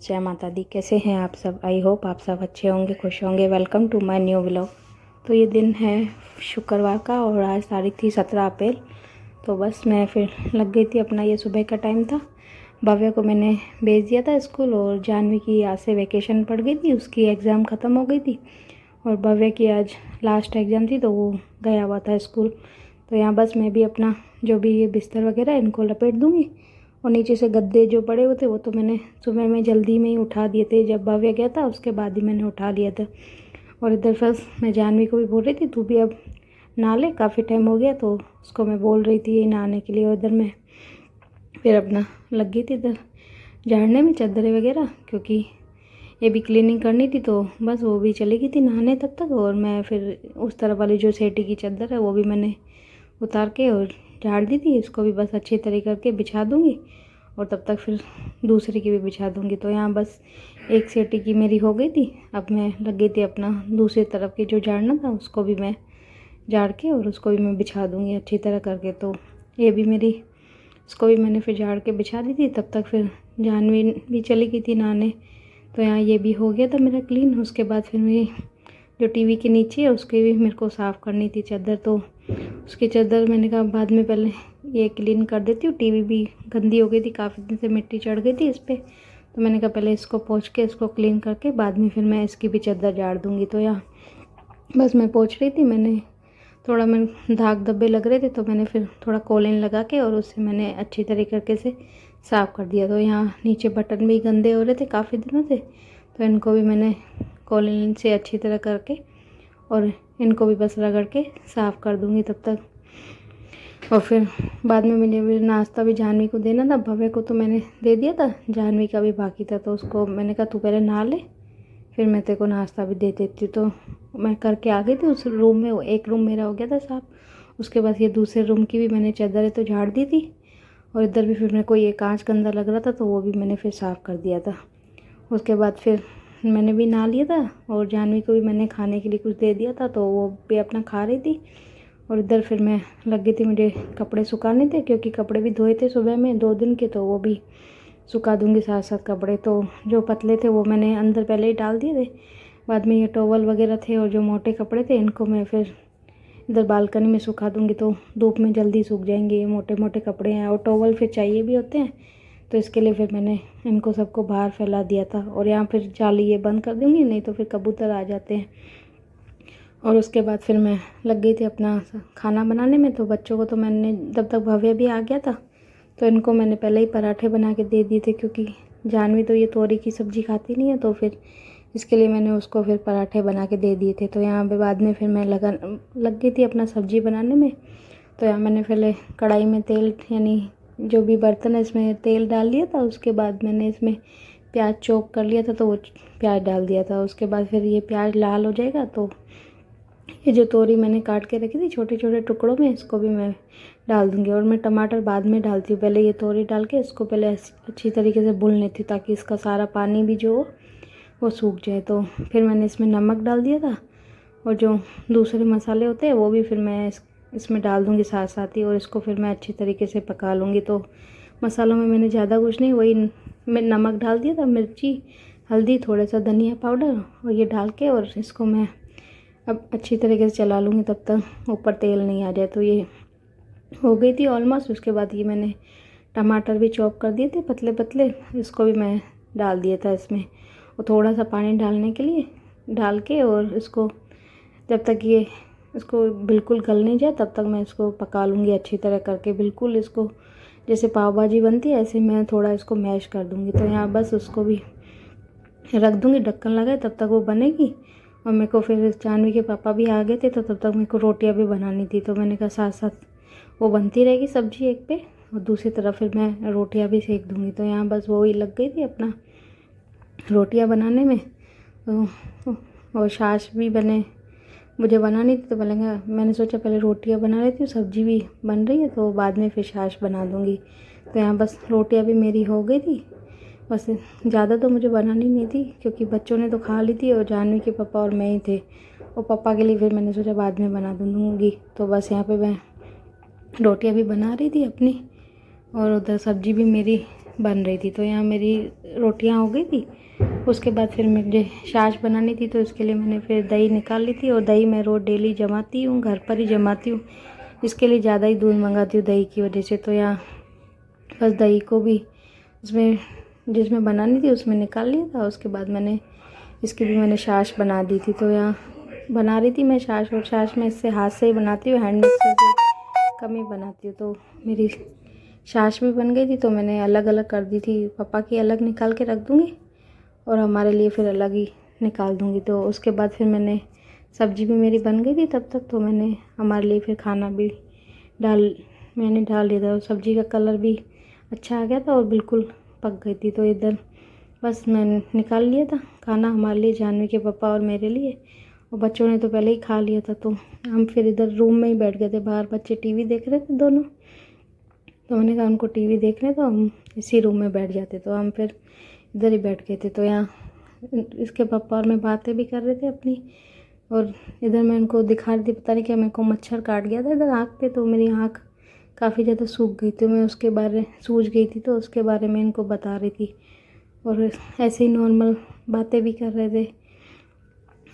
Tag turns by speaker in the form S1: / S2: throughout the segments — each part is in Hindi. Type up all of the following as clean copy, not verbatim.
S1: जय माता दी। कैसे हैं आप सब? आई होप आप सब अच्छे होंगे, खुश होंगे। Welcome to my new vlog. तो ये दिन है शुक्रवार का और आज तारीख थी 17 अप्रैल। तो बस मैं फिर लग गई थी अपना, ये सुबह का टाइम था। भव्य को मैंने भेज दिया था स्कूल और जानवी की आज से वैकेशन पड़ गई थी, उसकी एग्ज़ाम ख़त्म हो गई थी और भव्य की आज लास्ट एग्ज़ाम थी तो वो गया हुआ था स्कूल। तो यहाँ बस मैं भी अपना जो भी ये बिस्तर वगैरह इनको लपेट दूँगी और नीचे से गद्दे जो पड़े हुए थे वो तो मैंने सुबह में जल्दी में ही उठा दिए थे, जब भव्य गया था उसके बाद ही मैंने उठा लिया था। और इधर फर्स्ट मैं जानवी को भी बोल रही थी तू भी अब नहा ले, काफ़ी टाइम हो गया, तो उसको मैं बोल रही थी नहाने के लिए। और इधर मैं फिर अपना लग गई थी इधर झाड़ने में चादरें वगैरह, क्योंकि ये भी क्लीनिंग करनी थी। तो बस वो भी चली गई थी नहाने तब तक और मैं फिर उस तरफ वाली जो सेटी की चादर है वो भी मैंने उतार के और झाड़ दी थी। इसको भी बस अच्छी तरीके करके बिछा दूँगी और तब तक फिर दूसरी की भी बिछा दूँगी। तो यहाँ बस एक सेटी की मेरी हो गई थी। अब मैं लग गई थी अपना दूसरी तरफ की जो झाड़ना था उसको भी मैं झाड़ के और उसको भी मैं बिछा दूँगी अच्छी तरह करके। तो ये भी मेरी, इसको भी मैंने फिर झाड़ के बिछा दी थी। तब तक फिर जानवी भी चली गई थी नहाने। तो यहाँ ये भी हो गया था मेरा क्लीन। उसके बाद फिर मेरी जो टीवी के नीचे है उसकी भी मेरे को साफ़ करनी थी चादर, तो उसकी चादर मैंने कहा बाद में पहले ये क्लीन कर देती हूँ। टीवी भी गंदी हो गई थी, काफ़ी दिन से मिट्टी चढ़ गई थी इस पर, तो मैंने कहा पहले इसको पोंछ के इसको क्लीन करके बाद में फिर मैं इसकी भी चादर झाड़ दूँगी। तो यहाँ बस मैं पोंछ रही थी, मैंने थोड़ा मैं दाग धब्बे लग रहे थे तो मैंने फिर थोड़ा कोलिन लगा के और उससे मैंने अच्छी तरीके से साफ़ कर दिया। तो यहाँ नीचे बटन भी गंदे हो रहे थे काफ़ी दिनों से, तो इनको भी मैंने कोलिन से अच्छी तरह करके और इनको भी बस रगड़ के साफ़ कर दूँगी तब तक। और फिर बाद में मुझे नाश्ता भी जानवी को देना था। भव्य को तो मैंने दे दिया था, जानवी का भी बाकी था, तो उसको मैंने कहा तू पहले नहा ले फिर मैं तेरे को नाश्ता भी दे देती हूँ। तो मैं करके आ गई थी उस रूम में। वो एक रूम मेरा हो गया था साफ़, उसके बाद ये दूसरे रूम की भी मैंने चादरें तो झाड़ दी थी और इधर भी फिर मेरे को ये कांच गंदा लग रहा था तो वो भी मैंने फिर साफ़ कर दिया था। उसके बाद फिर मैंने भी नहा लिया था और जानवी को भी मैंने खाने के लिए कुछ दे दिया था तो वो भी अपना खा रही थी। और इधर फिर मैं लग गई थी, मुझे कपड़े सुखाने थे क्योंकि कपड़े भी धोए थे सुबह में 2 दिन के, तो वो भी सुखा दूंगी साथ साथ कपड़े। तो जो पतले थे वो मैंने अंदर पहले ही डाल दिए थे, बाद में ये टॉवल वगैरह थे और जो मोटे कपड़े थे इनको मैं फिर इधर बालकनी में सुखा दूंगी, तो धूप में जल्दी सूख जाएंगे। ये मोटे मोटे कपड़े हैं और टॉवल फिर चाहिए भी होते हैं, तो इसके लिए फिर मैंने इनको सबको बाहर फैला दिया था। और यहाँ फिर जाली ये बंद कर दूँगी, नहीं तो फिर कबूतर आ जाते हैं। और उसके बाद फिर मैं लग गई थी अपना खाना बनाने में। तो बच्चों को तो मैंने, जब तक भव्य भी आ गया था तो इनको मैंने पहले ही पराठे बना के दे दिए थे, क्योंकि जानवी तो ये तोरी की सब्ज़ी खाती नहीं है, तो फिर इसके लिए मैंने उसको फिर पराठे बना के दे दिए थे। तो यहाँ पे बाद में फिर मैं लग गई थी अपना सब्ज़ी बनाने में। तो यहाँ मैंने पहले कढ़ाई में तेल, यानी जो भी बर्तन है इसमें तेल डाल लिया था। उसके बाद मैंने इसमें प्याज चॉप कर लिया था तो वो प्याज डाल दिया था। उसके बाद फिर ये प्याज लाल हो जाएगा तो ये जो तोरी मैंने काट के रखी थी छोटे छोटे टुकड़ों में, इसको भी मैं डाल दूँगी। और मैं टमाटर बाद में डालती हूँ, पहले ये तोरी डाल के इसको पहले अच्छी तरीके से भून लेती हूँ ताकि इसका सारा पानी भी जो हो वो सूख जाए। तो फिर मैंने इसमें नमक डाल दिया था और जो दूसरे मसाले होते हैं वो भी फिर मैं इसमें डाल दूँगी साथ साथ ही, और इसको फिर मैं अच्छी तरीके से पका लूँगी। तो मसालों में मैंने ज़्यादा कुछ नहीं, वही मैं नमक डाल दिया था, मिर्ची, हल्दी, थोड़ा सा धनिया पाउडर और ये डाल के और इसको मैं अब अच्छी तरीके से चला लूँगी तब तक ऊपर तेल नहीं आ जाए। तो ये हो गई थी ऑलमोस्ट। उसके बाद ये मैंने टमाटर भी चॉप कर दिए थे पतले पतले, इसको भी मैं डाल दिया था इसमें और थोड़ा सा पानी डालने के लिए डाल के, और इसको जब तक ये इसको बिल्कुल गल नहीं जाए तब तक मैं इसको पका लूँगी अच्छी तरह करके। बिल्कुल इसको जैसे पाव भाजी बनती है ऐसे मैं थोड़ा इसको मैश कर दूँगी। तो यहाँ बस उसको भी रख दूँगी ढक्कन लगाए, तब तक वो बनेगी। और मेरे को फिर जानवी के पापा भी आ गए थे तो तब तक मेरे को रोटियां भी बनानी थी, तो मैंने कहा साथ साथ वो बनती रहेगी सब्जी एक पे और दूसरी तरफ फिर मैं रोटियां भी सेक दूँगी। तो यहाँ बस वो ही लग गई थी अपना रोटियां बनाने में। तो और छाछ भी मुझे बनानी थी, तो मैंने सोचा पहले रोटियां बना लेती हूँ, सब्जी भी बन रही है तो बाद में फिर छाछ बना दूँगी। तो यहाँ बस रोटियाँ भी मेरी हो गई थी। बस ज़्यादा तो मुझे बनानी नहीं थी क्योंकि बच्चों ने तो खा ली थी और जानवी के पापा और मैं ही थे, और पापा के लिए फिर मैंने सोचा बाद में बना दूँगी। तो बस यहाँ पे मैं रोटियां भी बना रही थी अपनी और उधर सब्ज़ी भी मेरी बन रही थी। तो यहाँ मेरी रोटियाँ हो गई थी। उसके बाद फिर मुझे छाछ बनानी थी, तो इसके लिए मैंने फिर दही निकाल ली थी। और दही मैं रोज़ डेली जमाती हूँ, घर पर ही जमाती हूँ। इसके लिए ज़्यादा ही दूध मंगाती हूँ दही की वजह से। तो यहाँ बस दही को भी उसमें जिसमें बनानी थी उसमें निकाल लिया था। उसके बाद मैंने इसकी भी मैंने छाछ बना दी थी। तो यहाँ बना रही थी मैं छाछ, और छाछ मैं इससे हाथ से ही बनाती हूँ, हैंड मिक्सर से कम ही बनाती हूँ। तो मेरी छाछ भी बन गई थी। तो मैंने अलग अलग कर दी थी, पापा की अलग निकाल के रख दूँगी और हमारे लिए फिर अलग ही निकाल दूँगी। तो उसके बाद फिर मैंने सब्ज़ी भी मेरी बन गई थी तब तक। तो मैंने हमारे लिए फिर खाना भी मैंने डाल दिया था। और सब्ज़ी का कलर भी अच्छा आ गया था और बिल्कुल पक गई थी। तो इधर बस मैंने निकाल लिया था खाना हमारे लिए, जानवी के पापा और मेरे लिए। और बच्चों ने तो पहले ही खा लिया था। तो हम फिर इधर रूम में ही बैठ गए थे, बाहर बच्चे टीवी देख रहे थे दोनों। तो मैंने कहा उनको टीवी देख रहे तो हम इसी रूम में बैठ जाते। तो हम फिर इधर ही बैठ गए थे। तो यहाँ इसके पापा और मैं बातें भी कर रहे थे अपनी। और इधर मैं उनको दिखा रही थी, पता नहीं क्या मेरे को मच्छर काट गया था इधर आँख पे। तो मेरी आँख काफ़ी ज़्यादा सूख गई थी, मैं उसके बारे सूज गई थी। तो उसके बारे में इनको बता रही थी। और ऐसे ही नॉर्मल बातें भी कर रहे थे।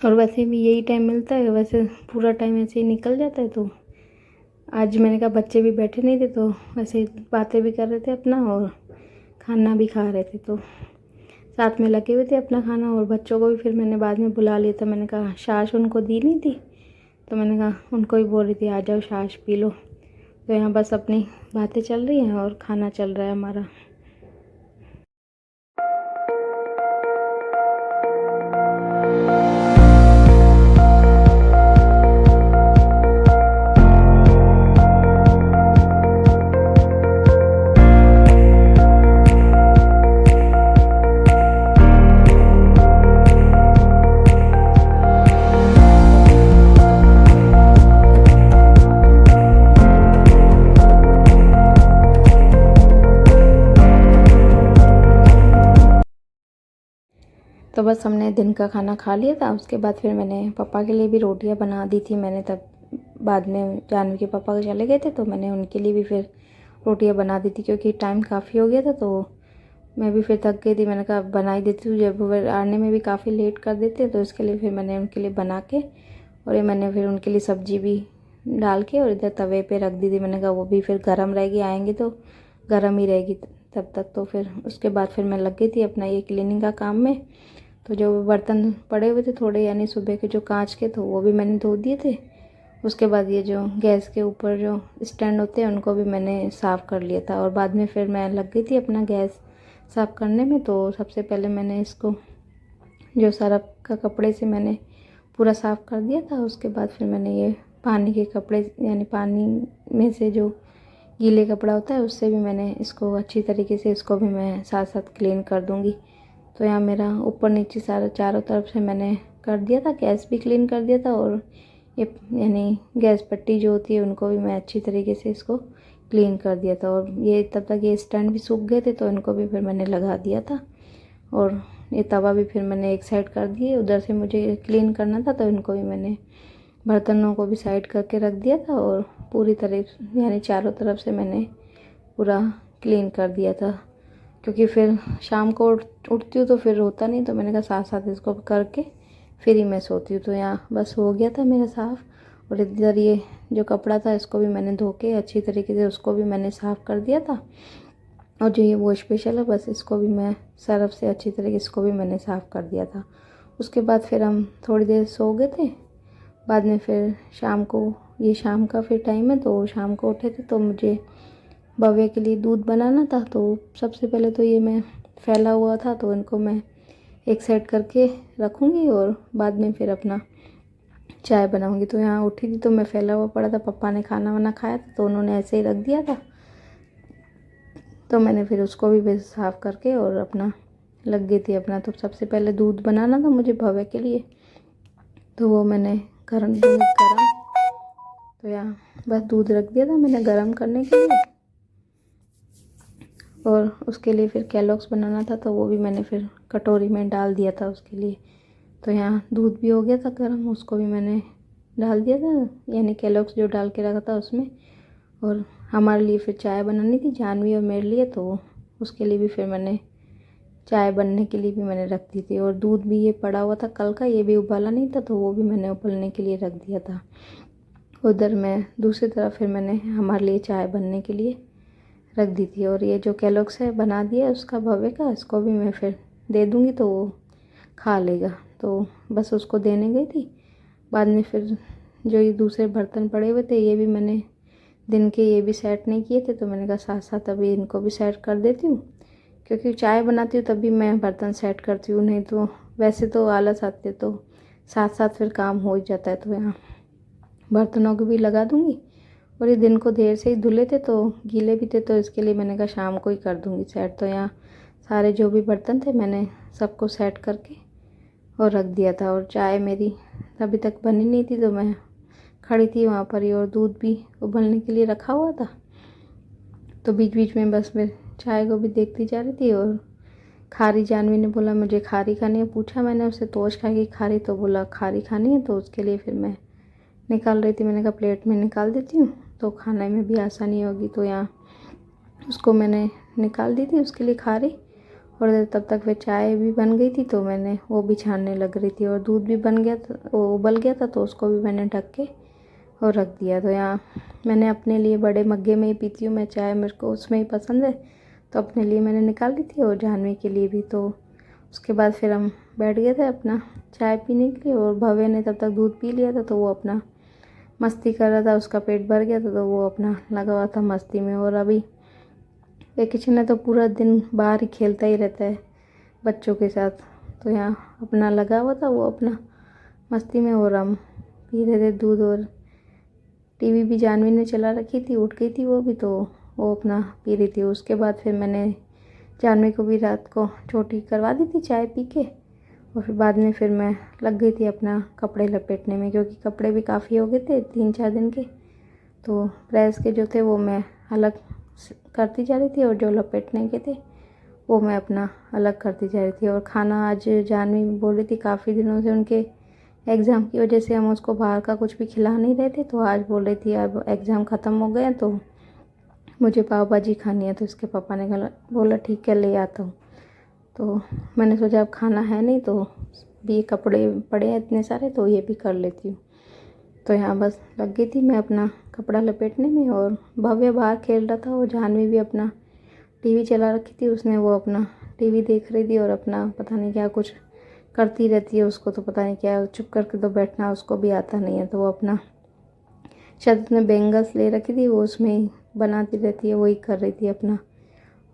S1: और वैसे भी यही टाइम मिलता है, वैसे पूरा टाइम ऐसे ही निकल जाता है। तो आज मैंने कहा बच्चे भी बैठे नहीं थे, तो वैसे ही बातें भी कर रहे थे अपना और खाना भी खा रहे थे। तो साथ में लगे हुए थे अपना खाना। और बच्चों को भी फिर मैंने बाद में बुला लिया था। मैंने कहा छाछ उनको दी नहीं थी, तो मैंने कहा उनको ही बोल रही थी आ जाओ छाछ पी लो। तो यहाँ बस अपनी बातें चल रही हैं और खाना चल रहा है हमारा। तो बस हमने दिन का खाना खा लिया था। उसके बाद फिर मैंने पापा के लिए भी रोटियां बना दी थी मैंने। तब बाद में जानवी के पापा चले गए थे, तो मैंने उनके लिए भी फिर रोटियां बना दी थी, क्योंकि टाइम काफ़ी हो गया था। तो मैं भी फिर थक गई थी। मैंने कहा बना ही देती हूँ, जब वो आने में भी काफ़ी लेट कर देते। तो इसके लिए फिर मैंने उनके लिए बना के, और ये मैंने फिर उनके लिए सब्ज़ी भी डाल के और इधर तवे पे रख दी थी। मैंने कहा वो भी फिर गर्म रहेगी, आएंगे तो गर्म ही रहेगी तब तक। तो फिर उसके बाद फिर मैं लग गई थी अपना ये क्लीनिंग का काम में। तो जो बर्तन पड़े हुए थे थोड़े, यानी सुबह के जो कांच के, तो वो भी मैंने धो दिए थे। उसके बाद ये जो गैस के ऊपर जो स्टैंड होते हैं उनको भी मैंने साफ़ कर लिया था। और बाद में फिर मैं लग गई थी अपना गैस साफ़ करने में। तो सबसे पहले मैंने इसको जो सर्फ़ का कपड़े से मैंने पूरा साफ़ कर दिया था। उसके बाद फिर मैंने ये पानी के कपड़े, यानी पानी में से जो गीले कपड़ा होता है उससे भी मैंने इसको अच्छी तरीके से, इसको भी मैं साथ साथ क्लीन कर दूँगी। तो यहाँ मेरा ऊपर नीचे सारा चारों तरफ से मैंने कर दिया था, गैस भी क्लीन कर दिया था। और ये यानी गैस पट्टी जो होती है उनको भी मैं अच्छी तरीके से इसको क्लीन कर दिया था। और ये तब तक ये स्टैंड भी सूख गए थे, तो इनको भी फिर मैंने लगा दिया था। और ये तवा भी फिर मैंने एक साइड कर दिए, उधर से मुझे क्लीन करना था, तो इनको भी मैंने बर्तनों को भी साइड करके रख दिया था। और पूरी तरह यानी चारों तरफ से मैंने पूरा क्लीन कर दिया था, क्योंकि फिर शाम को उठती हूँ तो फिर होता नहीं। तो मैंने कहा साथ साथ इसको करके फिर ही मैं सोती हूँ। तो यहाँ बस हो गया था मेरा साफ़। और इधर ये जो कपड़ा था इसको भी मैंने धो के अच्छी तरीके से उसको भी मैंने साफ़ कर दिया था। और जो ये वॉश स्पेशल है, बस इसको भी मैं सर्फ से अच्छी तरीके इसको भी मैंने साफ़ कर दिया था। उसके बाद फिर हम थोड़ी देर सो गए थे। बाद में फिर शाम को, ये शाम का फिर टाइम है, तो शाम को उठे थे। तो मुझे भव्य के लिए दूध बनाना था। तो सबसे पहले तो ये मैं फैला हुआ था, तो इनको मैं एक साइड करके रखूँगी और बाद में फिर अपना चाय बनाऊँगी। तो यहाँ उठी थी तो मैं फैला हुआ पड़ा था, पापा ने खाना वाना खाया था तो उन्होंने ऐसे ही रख दिया था। तो मैंने फिर उसको भी साफ़ करके और अपना लग गई थी अपना। तो सबसे पहले दूध बनाना था मुझे भव्य के लिए, तो वो मैंने गरम तो यहाँ बस दूध रख दिया था मैंने गरम करने के लिए। और उसके लिए फिर कैलॉग्स बनाना था, तो वो भी मैंने फिर कटोरी में डाल दिया था उसके लिए। तो यहाँ दूध भी हो गया था गर्म, उसको भी मैंने डाल दिया था, यानी कैलॉग्स जो डाल के रखा था उसमें। और हमारे लिए फिर चाय बनानी थी, जानवी और मेरे लिए। तो उसके लिए भी फिर मैंने चाय बनने के लिए भी मैंने रख दी थी। और दूध भी ये पड़ा हुआ था कल का, ये भी उबाला नहीं था, तो वो भी मैंने उबलने के लिए रख दिया था। उधर मैं दूसरी तरफ फिर मैंने हमारे लिए चाय बनने के लिए रख दी थी। और ये जो कैलॉग्स है बना दिया उसका भव्य का, इसको भी मैं फिर दे दूँगी तो वो खा लेगा। तो बस उसको देने गई थी। बाद में फिर जो ये दूसरे बर्तन पड़े हुए थे ये भी मैंने दिन के ये भी सेट नहीं किए थे, तो मैंने कहा साथ साथ अभी इनको भी सेट कर देती हूँ, क्योंकि चाय बनाती हूँ तभी मैं बर्तन सेट करती हूँ, नहीं तो वैसे तो आलस आते तो साथ साथ फिर काम हो ही जाता है। तो यहाँ बर्तनों को भी लगा दूँगी। और ये दिन को देर से ही धुले थे तो गीले भी थे, तो इसके लिए मैंने कहा शाम को ही कर दूँगी सेट। तो यहाँ सारे जो भी बर्तन थे मैंने सबको सेट करके और रख दिया था। और चाय मेरी अभी तक बनी नहीं थी, तो मैं खड़ी थी वहाँ पर ही, और दूध भी उबलने के लिए रखा हुआ था। तो बीच बीच में बस मैं चाय को भी देखती जा रही थी। और खारी जानवी ने बोला मुझे खारी खानी है, पूछा मैंने उससे तोश खाएगी खारी, तो बोला खारी खानी है, तो उसके लिए फिर मैं निकाल रही थी। मैंने कहा प्लेट में निकाल देती हूँ तो खाने में भी आसानी होगी। तो यहाँ उसको मैंने निकाल दी थी उसके लिए खारी। और तब तक फिर चाय भी बन गई थी, तो मैंने वो भी छानने लग रही थी। और दूध भी बन गया था, वो उबल गया था, तो उसको भी मैंने ढक के और रख दिया। तो यहाँ मैंने अपने लिए बड़े मग्गे में ही पीती हूँ मैं चाय, मेरे को उसमें ही पसंद है, तो अपने लिए मैंने निकाल दी थी और जानवी के लिए भी। तो उसके बाद फिर हम बैठ गए थे अपना चाय पीने के लिए। और भव्य ने तब तक दूध पी लिया था, तो वो अपना मस्ती कर रहा था, उसका पेट भर गया था, तो वो अपना लगा हुआ था मस्ती में। और अभी वेकेशन है तो पूरा दिन बाहर ही खेलता ही रहता है बच्चों के साथ। तो यहाँ अपना लगा हुआ था वो अपना मस्ती में, और हम पी रहे थे दूध। और टीवी भी जानवी ने चला रखी थी, उठ गई थी वो भी, तो वो अपना पी रही थी। उसके बाद फिर मैंने जानवी को भी रात को छोटी करवा दी थी चाय पी के। और फिर बाद में फिर मैं लग गई थी अपना कपड़े लपेटने में, क्योंकि कपड़े भी काफ़ी हो गए थे 3-4 दिन के। तो प्रेस के जो थे वो मैं अलग करती जा रही थी, और जो लपेटने के थे वो मैं अपना अलग करती जा रही थी। और खाना आज जानवी बोल रही थी, काफ़ी दिनों से उनके एग्ज़ाम की वजह से हम उसको बाहर का कुछ भी खिला नहीं रहे थे, तो आज बोल रही थी अब एग्ज़ाम ख़त्म हो गए तो मुझे पाव भाजी खानी है। तो इसके पापा ने बोला ठीक है ले आता हूँ। तो मैंने सोचा अब खाना है नहीं, तो भी कपड़े पड़े हैं इतने सारे, तो ये भी कर लेती हूँ। तो यहाँ बस लग गई थी मैं अपना कपड़ा लपेटने में। और भव्य बाहर खेल रहा था, और जानवी भी अपना टीवी चला रखी थी उसने, वो अपना टीवी देख रही थी और अपना पता नहीं क्या कुछ करती रहती है। उसको तो पता नहीं क्या, चुप करके तो बैठना उसको भी आता नहीं है। तो वो अपना शायद उसने बेंगल्स ले रखी थी, वो उसमें ही बनाती रहती है, वही कर रही थी अपना।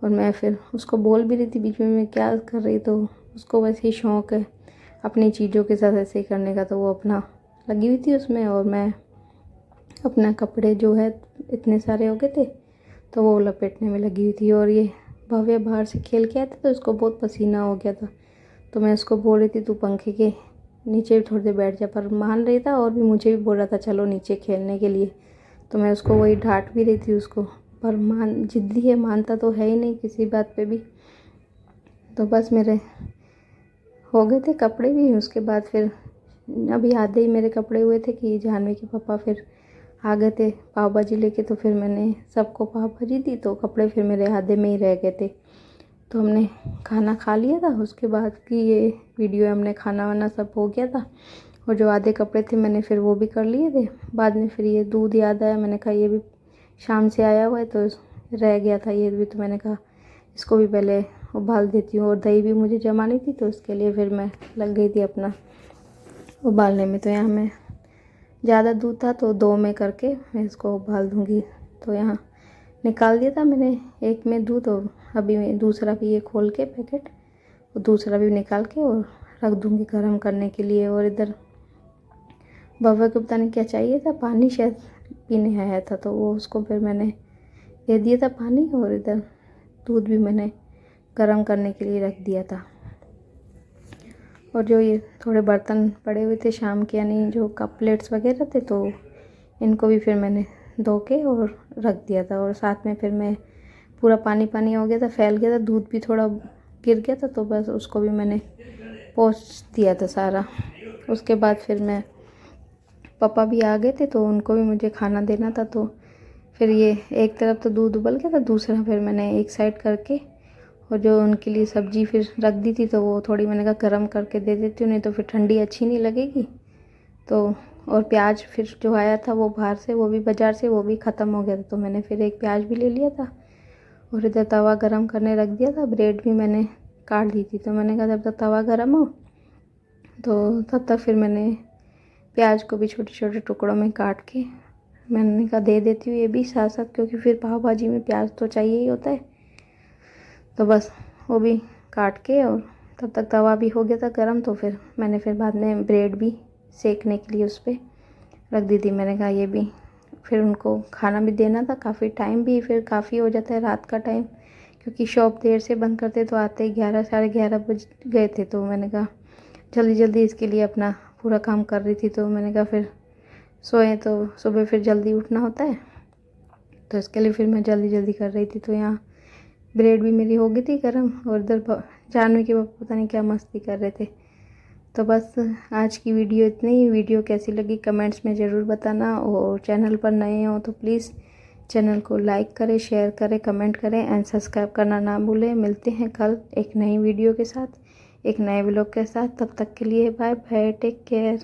S1: और मैं फिर उसको बोल भी रही थी बीच में मैं क्या कर रही, तो उसको वैसे ही शौक़ है अपनी चीज़ों के साथ ऐसे ही करने का, तो वो अपना लगी हुई थी उसमें। और मैं अपना कपड़े जो है इतने सारे हो गए थे, तो वो लपेटने में लगी हुई थी। और ये भव्य बाहर से खेल के आया था, तो उसको बहुत पसीना हो गया था, तो मैं उसको बोल रही थी तू पंखे के नीचे भी थोड़ी देर बैठ जा, पर मान रही था। और भी मुझे भी बोल रहा था चलो नीचे खेलने के लिए, तो मैं उसको वही डांट भी रही थी उसको, पर जिद्दी है, मानता तो है ही नहीं किसी बात पे भी। तो बस मेरे हो गए थे कपड़े भी। उसके बाद फिर अभी आधे ही मेरे कपड़े हुए थे कि जानवी के पापा फिर आ गए थे पाव भाजी लेके, तो फिर मैंने सबको पाव भाजी दी, तो कपड़े फिर मेरे आधे में ही रह गए थे। तो हमने खाना खा लिया था, उसके बाद की ये वीडियो हमने खाना वाना सब हो गया था। और जो आधे कपड़े थे मैंने फिर वो भी कर लिए थे। बाद में फिर ये दूध याद आया, मैंने कहा ये भी शाम से आया हुआ है तो रह गया था ये भी, तो मैंने कहा इसको भी पहले उबाल देती हूँ। और दही भी मुझे जमानी थी, तो उसके लिए फिर मैं लग गई थी अपना उबालने में। तो यहाँ मैं ज़्यादा दूध था तो 2 में करके मैं इसको उबाल दूँगी। तो यहाँ निकाल दिया था मैंने एक में दूध, और अभी मैं दूसरा भी ये खोल के पैकेट और दूसरा भी निकाल के और रख दूँगी गर्म करने के लिए। और इधर भव्य को पता नहीं क्या चाहिए था, पानी शायद पीने आया था, तो वो उसको फिर मैंने दे दिया था पानी। और इधर दूध भी मैंने गर्म करने के लिए रख दिया था। और जो ये थोड़े बर्तन पड़े हुए थे शाम के, यानी जो कप प्लेट्स वगैरह थे, तो इनको भी फिर मैंने धो के और रख दिया था। और साथ में फिर मैं पूरा पानी पानी हो गया था, फैल गया था, दूध भी थोड़ा गिर गया था, तो बस उसको भी मैंने पोंछ दिया था सारा। उसके बाद फिर मैं पापा भी आ गए थे, तो उनको भी मुझे खाना देना था। तो फिर ये एक तरफ तो दूध उबल गया था, दूसरा फिर मैंने एक साइड करके और जो उनके लिए सब्ज़ी फिर रख दी थी तो वो थोड़ी मैंने कहा गर्म करके दे देती हूँ, नहीं तो फिर ठंडी अच्छी नहीं लगेगी। तो और प्याज फिर जो आया था वो बाहर से, वो भी बाज़ार से, वो भी ख़त्म हो गया था, तो मैंने फिर एक प्याज भी ले लिया था। और इधर तवा गरम करने रख दिया था। ब्रेड भी मैंने काट दी थी, तो मैंने कहा जब तक तवा गरम हो तो तब तक फिर मैंने प्याज को भी छोटे छोटे टुकड़ों में काट के मैंने कहा दे देती हूँ ये भी साथ साथ, क्योंकि फिर पाव भाजी में प्याज तो चाहिए ही होता है। तो बस वो भी काट के, और तब तक तवा भी हो गया था गरम, तो फिर मैंने फिर बाद में ब्रेड भी सेकने के लिए उस पर रख दी थी। मैंने कहा ये भी फिर उनको खाना भी देना था, काफ़ी टाइम भी फिर काफ़ी हो जाता है रात का टाइम, क्योंकि शॉप देर से बंद करते तो आते 11 साढ़े 11 बज गए थे। तो मैंने कहा जल्दी जल्दी इसके लिए अपना पूरा काम कर रही थी, तो मैंने कहा फिर सोए तो सुबह फिर जल्दी उठना होता है, तो इसके लिए फिर मैं जल्दी जल्दी कर रही थी। तो यहाँ ब्रेड भी मेरी हो गई थी गर्म, और इधर जानवी के पापा पता नहीं क्या मस्ती कर रहे थे। तो बस आज की वीडियो इतनी ही। वीडियो कैसी लगी कमेंट्स में ज़रूर बताना, और चैनल पर नए हो तो प्लीज़ चैनल को लाइक करें, शेयर करें, कमेंट करें एंड सब्सक्राइब करना ना भूलें। मिलते हैं कल एक नई वीडियो के साथ, एक नए व्लॉग के साथ। तब तक के लिए बाय बाय, टेक केयर।